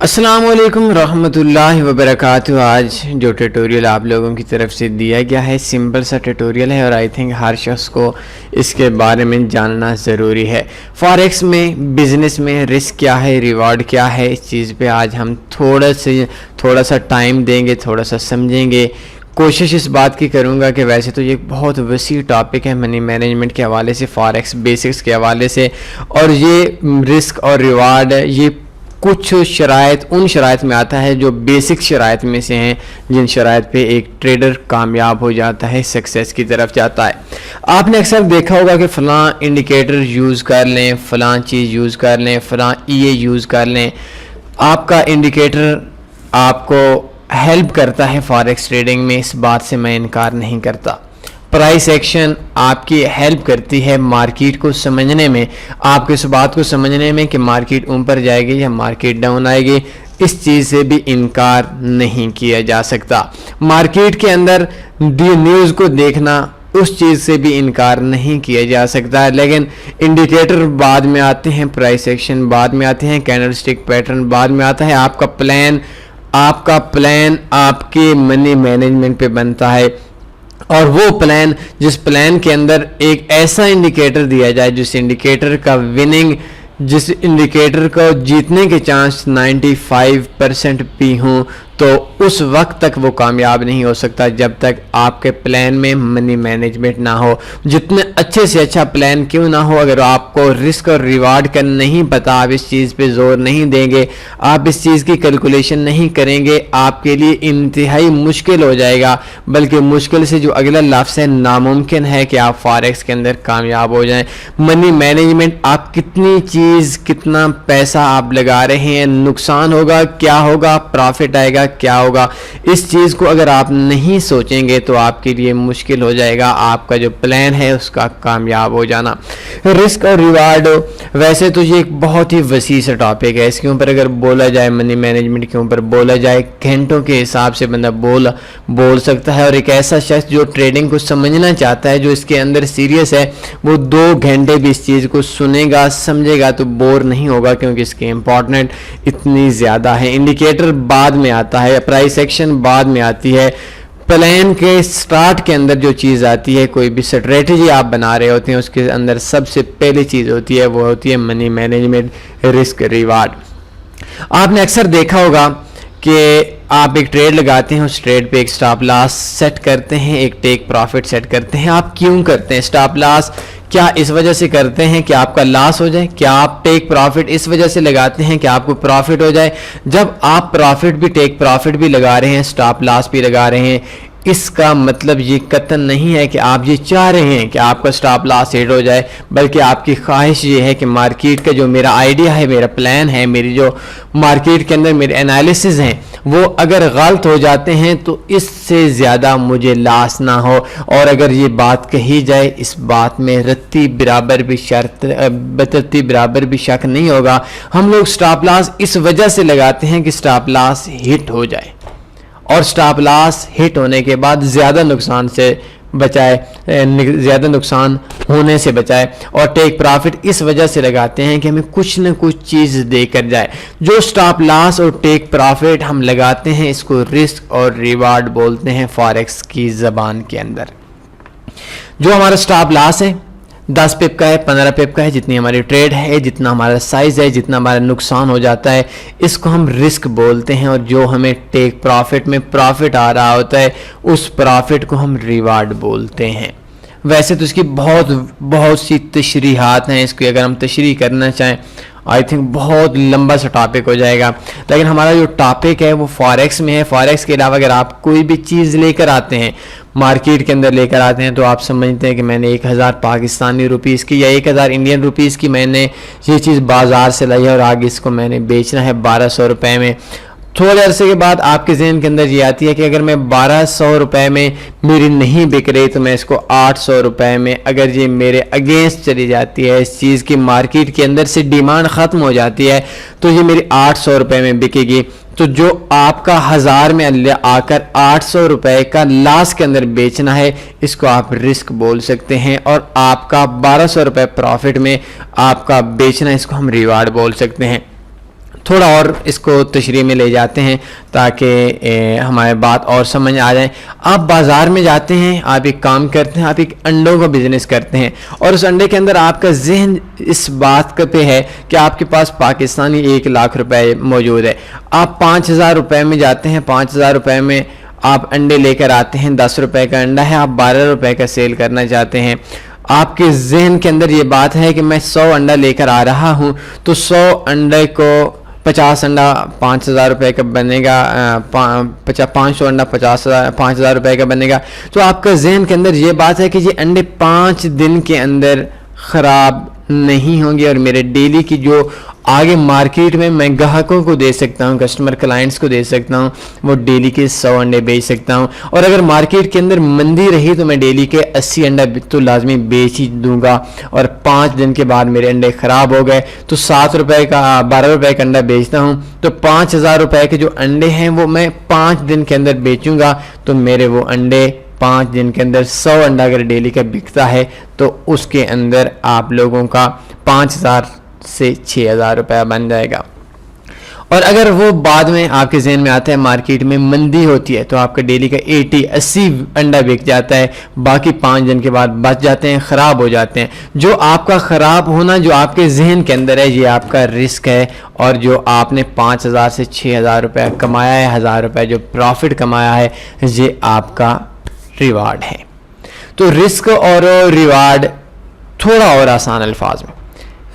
السلام علیکم ورحمۃ اللہ وبرکاتہ۔ آج جو ٹیٹوریل آپ لوگوں کی طرف سے دیا گیا ہے سمپل سا ٹیٹوریل ہے اور آئی تھنک ہر شخص کو اس کے بارے میں جاننا ضروری ہے۔ فاریکس میں بزنس میں رسک کیا ہے، ریوارڈ کیا ہے، اس چیز پہ آج ہم تھوڑا سا ٹائم دیں گے، تھوڑا سا سمجھیں گے۔ کوشش اس بات کی کروں گا کہ ویسے تو یہ بہت وسیع ٹاپک ہے منی مینجمنٹ کے حوالے سے، فاریکس بیسکس کے حوالے سے، اور یہ رسک اور ریوارڈ یہ کچھ شرائط ان شرائط میں آتا ہے جو بیسک شرائط میں سے ہیں، جن شرائط پہ ایک ٹریڈر کامیاب ہو جاتا ہے، سکسیس کی طرف جاتا ہے۔ آپ نے اکثر دیکھا ہوگا کہ فلاں انڈیکیٹر یوز کر لیں، فلاں چیز یوز کر لیں، فلاں ای اے یوز کر لیں، آپ کا انڈیکیٹر آپ کو ہیلپ کرتا ہے فاریکس ٹریڈنگ میں، اس بات سے میں انکار نہیں کرتا۔ پرائس ایکشن آپ کی ہیلپ کرتی ہے مارکیٹ کو سمجھنے میں، آپ کو اس بات کو سمجھنے میں کہ مارکیٹ اوپر جائے گی یا مارکیٹ ڈاؤن آئے گی، اس چیز سے بھی انکار نہیں کیا جا سکتا۔ مارکیٹ کے اندر نیوز کو دیکھنا، اس چیز سے بھی انکار نہیں کیا جا سکتا، لیکن انڈیکیٹر بعد میں آتے ہیں، پرائس ایکشن بعد میں آتے ہیں، کینڈل سٹک پیٹرن بعد میں آتا ہے۔ آپ کا پلان آپ کے منی مینجمنٹ پہ بنتا ہے، اور وہ پلان جس پلان کے اندر ایک ایسا انڈیکیٹر دیا جائے جس انڈیکیٹر کو جیتنے کے چانس 95% بھی ہوں، تو اس وقت تک وہ کامیاب نہیں ہو سکتا جب تک آپ کے پلان میں منی مینجمنٹ نہ ہو۔ جتنے اچھے سے اچھا پلان کیوں نہ ہو، اگر آپ کو رسک اور ریوارڈ کا نہیں پتا، آپ اس چیز پہ زور نہیں دیں گے، آپ اس چیز کی کیلکولیشن نہیں کریں گے، آپ کے لیے انتہائی مشکل ہو جائے گا، بلکہ مشکل سے جو اگلا لفظ ہے، ناممکن ہے کہ آپ فاریکس کے اندر کامیاب ہو جائیں۔ منی مینجمنٹ آپ کتنا پیسہ آپ لگا رہے ہیں، نقصان ہوگا کیا ہوگا، پرافٹ آئے گا کیا ہوگا، اس چیز کو اگر آپ نہیں سوچیں گے تو آپ کے لیے مشکل ہو جائے گا آپ کا جو پلان ہے اس کا کامیاب ہو جانا۔ رسک اور ریوارڈ ویسے تو یہ ایک بہت ہی وسیع سا ٹاپک ہے، اس کے اوپر اگر بولا جائے، منی مینجمنٹ کے اوپر بولا جائے، گھنٹوں کے حساب سے بندہ بول سکتا ہے، اور ایک ایسا شخص جو ٹریڈنگ کو سمجھنا چاہتا ہے، جو اس کے اندر سیریس ہے، وہ 2 گھنٹے بھی اس چیز کو سنے گا، سمجھے گا تو بور نہیں ہوگا، کیونکہ اس کے امپورٹنٹ اتنی زیادہ ہے۔ انڈیکیٹر بعد میں آتا ہے، پرائس ایکشن بعد میں آتی ہے، پلان کے سٹارٹ کے اندر جو چیز آتی ہے، کوئی بھی سٹریٹجی آپ بنا رہے ہوتے ہیں، اس کے اندر سب سے پہلی چیز ہوتی ہے، وہ ہوتی ہے منی مینجمنٹ، رسک، ریوارڈ۔ آپ نے اکثر دیکھا ہوگا کہ آپ ایک ٹریڈ لگاتے ہیں، اس ٹریڈ پہ ایک سٹاپ لاس سیٹ کرتے ہیں، ایک ٹیک پروفٹ سیٹ کرتے ہیں۔ آپ کیوں کرتے ہیں سٹاپ لاس؟ کیا اس وجہ سے کرتے ہیں کہ آپ کا لاس ہو جائے؟ کیا آپ ٹیک پروفٹ اس وجہ سے لگاتے ہیں کہ آپ کو پروفٹ ہو جائے؟ جب آپ پروفٹ بھی، ٹیک پروفٹ بھی لگا رہے ہیں، سٹاپ لاس بھی لگا رہے ہیں، اس کا مطلب یہ قطعاً نہیں ہے کہ آپ یہ چاہ رہے ہیں کہ آپ کا سٹاپ لاس ہٹ ہو جائے، بلکہ آپ کی خواہش یہ ہے کہ مارکیٹ کا جو میرا آئیڈیا ہے، میرا پلان ہے، میری جو مارکیٹ کے اندر میرے انالیسز ہیں، وہ اگر غلط ہو جاتے ہیں تو اس سے زیادہ مجھے لاس نہ ہو۔ اور اگر یہ بات کہی جائے، اس بات میں رتی برابر بھی شک نہیں ہوگا، ہم لوگ سٹاپ لاس اس وجہ سے لگاتے ہیں کہ سٹاپ لاس ہٹ ہو جائے، اور سٹاپ لاس ہٹ ہونے کے بعد زیادہ نقصان ہونے سے بچائے، اور ٹیک پروفٹ اس وجہ سے لگاتے ہیں کہ ہمیں کچھ نہ کچھ چیز دے کر جائے۔ جو سٹاپ لاس اور ٹیک پروفٹ ہم لگاتے ہیں، اس کو رسک اور ریوارڈ بولتے ہیں فاریکس کی زبان کے اندر۔ جو ہمارا سٹاپ لاس ہے، 10 پپ کا ہے، 15 پپ کا ہے، جتنی ہماری ٹریڈ ہے، جتنا ہمارا سائز ہے، جتنا ہمارا نقصان ہو جاتا ہے، اس کو ہم رسک بولتے ہیں، اور جو ہمیں ٹیک پروفٹ میں پروفٹ آ رہا ہوتا ہے، اس پروفٹ کو ہم ریوارڈ بولتے ہیں۔ ویسے تو اس کی بہت سی تشریحات ہیں، اس کی اگر ہم تشریح کرنا چاہیں، آئی تھنک بہت لمبا سا ٹاپک ہو جائے گا، لیکن ہمارا جو ٹاپک ہے وہ فاریکس میں ہے۔ فاریکس کے علاوہ اگر آپ کوئی بھی چیز لے کر آتے ہیں، مارکیٹ کے اندر لے کر آتے ہیں، تو آپ سمجھتے ہیں کہ میں نے 1000 پاکستانی روپیز کی یا 1000 انڈین روپیز کی میں نے یہ چیز بازار سے لائی ہے، اور آگے اس کو میں نے بیچنا ہے 1200 روپے میں۔ تھوڑے عرصے کے بعد آپ کے ذہن کے اندر یہ آتی ہے کہ اگر میں 1200 روپے میں میری نہیں بک رہی تو میں اس کو 800 روپے میں، اگر یہ میرے اگینسٹ چلی جاتی ہے، اس چیز کی مارکیٹ کے اندر سے ڈیمانڈ ختم ہو جاتی ہے، تو یہ میری 800 روپے میں بکے گی۔ تو جو آپ کا 1000 میں آ کر 800 روپے کا لاس کے اندر بیچنا ہے، اس کو آپ رسک بول سکتے ہیں، اور آپ کا 1200 روپے پروفٹ میں آپ کا بیچنا ہے، اس کو ہم ریوارڈ بول سکتے ہیں۔ تھوڑا اور اس کو تشریح میں لے جاتے ہیں تاکہ ہمارے بات اور سمجھ آ جائیں. آپ بازار میں جاتے ہیں, آپ ایک کام کرتے ہیں, آپ ایک انڈوں کا بزنس کرتے ہیں, اور اس انڈے کے اندر آپ کا ذہن اس بات پہ ہے کہ آپ کے پاس پاکستانی 1 لاکھ روپے موجود ہے. آپ 5,000 روپے میں جاتے ہیں, 5,000 روپے میں آپ انڈے لے کر آتے ہیں. 10 روپے کا انڈا ہے, آپ 12 روپے کا سیل کرنا چاہتے ہیں. آپ کے ذہن کے اندر یہ بات ہے کہ میں 100 انڈا لے کر آ رہا ہوں, تو 100 انڈے کو 50 انڈا 5,000 روپے کا بنے گا, 500 انڈا 5,000 روپے کا بنے گا. تو آپ کا ذہن کے اندر یہ بات ہے کہ یہ انڈے 5 دن کے اندر خراب نہیں ہوں گے, اور میرے ڈیلی کی جو آگے مارکیٹ میں گاہکوں کو دے سکتا ہوں, کسٹمر کلائنٹس کو دے سکتا ہوں, وہ ڈیلی کے 100 انڈے بیچ سکتا ہوں. اور اگر مارکیٹ کے اندر مندی رہی تو میں ڈیلی کے 80 انڈا تو لازمی بیچ ہی دوں گا. اور 5 دن کے بعد میرے انڈے خراب ہو گئے تو 7 روپے کا 12 روپے کا انڈا بیچتا ہوں, تو 5,000 روپے کے جو انڈے ہیں وہ میں 5 دن کے اندر بیچوں گا. تو میرے وہ انڈے 5 دن کے اندر 100 انڈا اگر ڈیلی کا بکتا ہے تو اس کے اندر آپ لوگوں کا 5,000 سے 6,000 روپے بن جائے گا. اور اگر وہ بعد میں آپ کے ذہن میں آتا ہے مارکیٹ میں مندی ہوتی ہے تو آپ کا ڈیلی کا 80 انڈا بک جاتا ہے, باقی 5 دن کے بعد بچ جاتے ہیں, خراب ہو جاتے ہیں. جو آپ کا خراب ہونا جو آپ کے ذہن کے اندر ہے یہ آپ کا رسک ہے, اور جو آپ نے 5,000 سے 6,000 روپے کمایا ہے, 1,000 روپے جو پروفٹ کمایا ہے, یہ آپ کا ریوارڈ ہے. تو رسک اور ریوارڈ تھوڑا اور آسان الفاظ میں,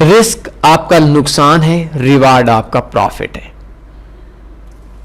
رسک آپ کا نقصان ہے, ریوارڈ آپ کا پروفٹ ہے.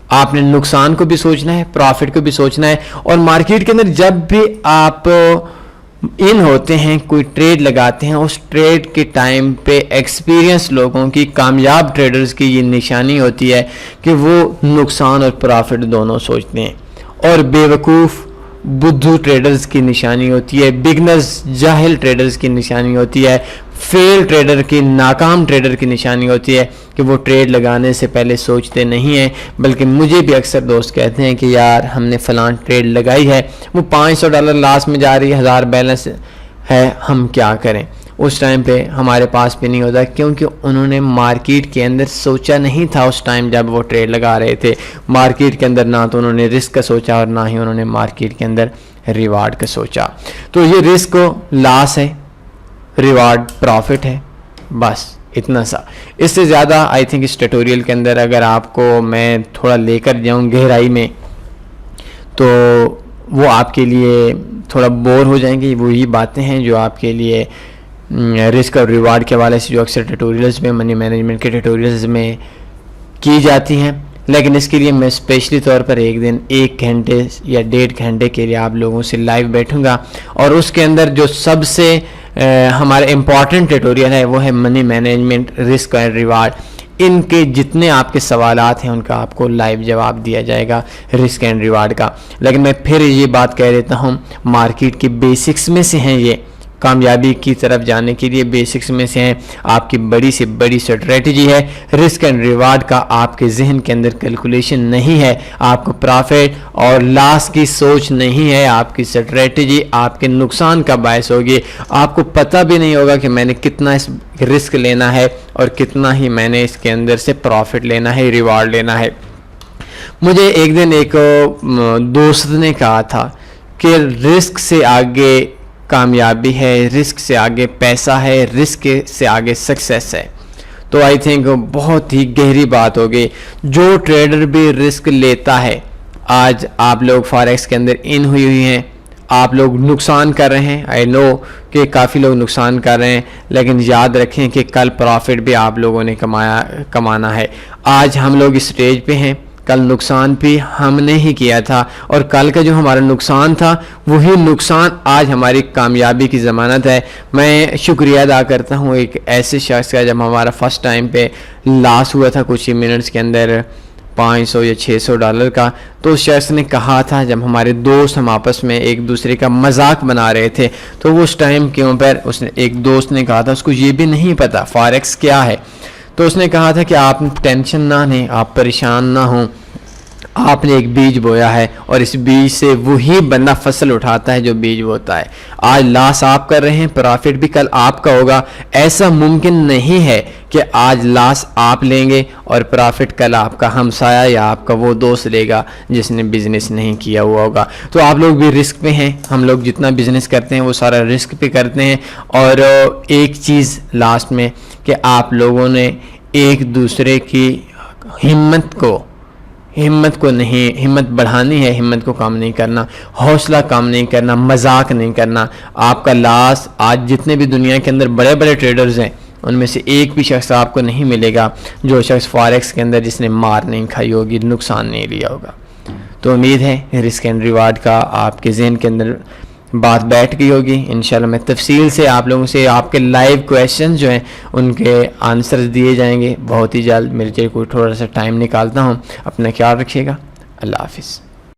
آپ نے نقصان کو بھی سوچنا ہے, پروفٹ کو بھی سوچنا ہے. اور مارکیٹ کے اندر جب بھی آپ ان ہوتے ہیں, کوئی ٹریڈ لگاتے ہیں, اس ٹریڈ کے ٹائم پہ ایکسپیرینس لوگوں کی, کامیاب ٹریڈرز کی یہ نشانی ہوتی ہے کہ وہ نقصان اور پروفٹ دونوں سوچتے ہیں. اور بیوقوف بدھو ٹریڈرز کی نشانی ہوتی ہے, بگنرز جاہل ٹریڈرز کی نشانی ہوتی ہے, فیل ٹریڈر کی, ناکام ٹریڈر کی نشانی ہوتی ہے کہ وہ ٹریڈ لگانے سے پہلے سوچتے نہیں ہیں. بلکہ مجھے بھی اکثر دوست کہتے ہیں کہ یار ہم نے فلاں ٹریڈ لگائی ہے, وہ $500 لاس میں جا رہی ہے, 1,000 بیلنس ہے, ہم کیا کریں. اس ٹائم پہ ہمارے پاس بھی نہیں ہوتا, کیونکہ انہوں نے مارکیٹ کے اندر سوچا نہیں تھا اس ٹائم جب وہ ٹریڈ لگا رہے تھے. مارکیٹ کے اندر نہ تو انہوں نے رسک کا سوچا اور نہ ہی انہوں نے مارکیٹ کے اندر ریوارڈ کا سوچا. تو یہ رسک لاس ہے, ریوارڈ پروفٹ ہے, بس اتنا سا. اس سے زیادہ آئی تھنک اس ٹیٹوریل کے اندر اگر آپ کو میں تھوڑا لے کر جاؤں گہرائی میں تو وہ آپ کے لیے تھوڑا بور ہو جائیں گے. وہی باتیں ہیں جو آپ کے لیے رسک اور ریوارڈ کے حوالے سے جو اکثر ٹیٹوریلز میں, منی مینجمنٹ کے ٹیٹوریلز میں کی جاتی ہیں. لیکن اس کے لیے میں اسپیشلی طور پر ایک دن 1 گھنٹے یا 1.5 گھنٹے کے لیے آپ لوگوں سے لائیو بیٹھوں گا, اور اس کے اندر جو سب سے ہمارا امپورٹنٹ ٹیٹوریل ہے وہ ہے money management, risk and reward. ان کے جتنے آپ کے سوالات ہیں ان کا آپ کو لائیو جواب دیا جائے گا رسک اینڈ ریوارڈ کا. لیکن میں پھر یہ بات کہہ دیتا ہوں, مارکیٹ کی بیسکس میں سے ہیں, یہ کامیابی کی طرف جانے کے لیے بیسکس میں سے ہیں. آپ کی بڑی سے بڑی اسٹریٹجی ہے. رسک اینڈ ریوارڈ کا آپ کے ذہن کے اندر کیلکولیشن نہیں ہے, آپ کو پروفٹ اور لاس کی سوچ نہیں ہے. آپ کی اسٹریٹجی آپ کے نقصان کا باعث ہوگی. آپ کو پتہ بھی نہیں ہوگا کہ میں نے کتنا اس رسک لینا ہے اور کتنا ہی میں نے اس کے اندر سے پروفٹ لینا ہے, ریوارڈ لینا ہے. مجھے ایک دن ایک دوست نے کہا تھا کہ رسک سے آگے کامیابی ہے, رسک سے آگے پیسہ ہے, رسک سے آگے سکسیس ہے. تو آئی تھنک بہت ہی گہری بات ہوگی. جو ٹریڈر بھی رسک لیتا ہے, آج آپ لوگ فاریکس کے اندر ان ہوئی ہیں, آپ لوگ نقصان کر رہے ہیں, آئی نو کہ کافی لوگ نقصان کر رہے ہیں, لیکن یاد رکھیں کہ کل پروفٹ بھی آپ لوگوں نے کمانا ہے. آج ہم لوگ اس سٹیج پہ ہیں, کل نقصان بھی ہم نے ہی کیا تھا, اور کل کا جو ہمارا نقصان تھا وہی نقصان آج ہماری کامیابی کی ضمانت ہے. میں شکریہ ادا کرتا ہوں ایک ایسے شخص کا, جب ہمارا فرسٹ ٹائم پہ لاس ہوا تھا کچھ ہی منٹس کے اندر $500 یا $600 کا, تو اس شخص نے کہا تھا, جب ہمارے دوست ہم آپس میں ایک دوسرے کا مذاق بنا رہے تھے, تو اس ٹائم کے اوپر اس نے ایک دوست نے کہا تھا, اس کو یہ بھی نہیں پتا فاریکس کیا ہے, تو اس نے کہا تھا کہ آپ ٹینشن نہ لیں, آپ پریشان نہ ہوں, آپ نے ایک بیج بویا ہے اور اس بیج سے وہی بندہ فصل اٹھاتا ہے جو بیج بوتا ہے. آج لاس آپ کر رہے ہیں, پرافٹ بھی کل آپ کا ہوگا. ایسا ممکن نہیں ہے کہ آج لاس آپ لیں گے اور پرافٹ کل آپ کا ہمسایہ یا آپ کا وہ دوست لے گا جس نے بزنس نہیں کیا ہوا ہوگا. تو آپ لوگ بھی رسک پہ ہیں, ہم لوگ جتنا بزنس کرتے ہیں وہ سارا رسک پہ کرتے ہیں. اور ایک چیز لاسٹ میں کہ آپ لوگوں نے ایک دوسرے کی ہمت کو نہیں, ہمت بڑھانی ہے, ہمت کو کام نہیں کرنا, حوصلہ کام نہیں کرنا, مذاق نہیں کرنا. آپ کا لاس آج جتنے بھی دنیا کے اندر بڑے بڑے ٹریڈرز ہیں ان میں سے ایک بھی شخص آپ کو نہیں ملے گا جو شخص فاریکس کے اندر جس نے مار نہیں کھائی ہوگی, نقصان نہیں لیا ہوگا. تو امید ہے رسک اینڈ ریوارڈ کا آپ کے ذہن کے اندر بات بیٹھ گئی ہوگی. انشاءاللہ میں تفصیل سے آپ لوگوں سے آپ کے لائیو کویشچن جو ہیں ان کے آنسرز دیے جائیں گے بہت ہی جلد. میرے لیے کوئی تھوڑا سا ٹائم نکالتا ہوں. اپنا خیال رکھیے گا. اللہ حافظ.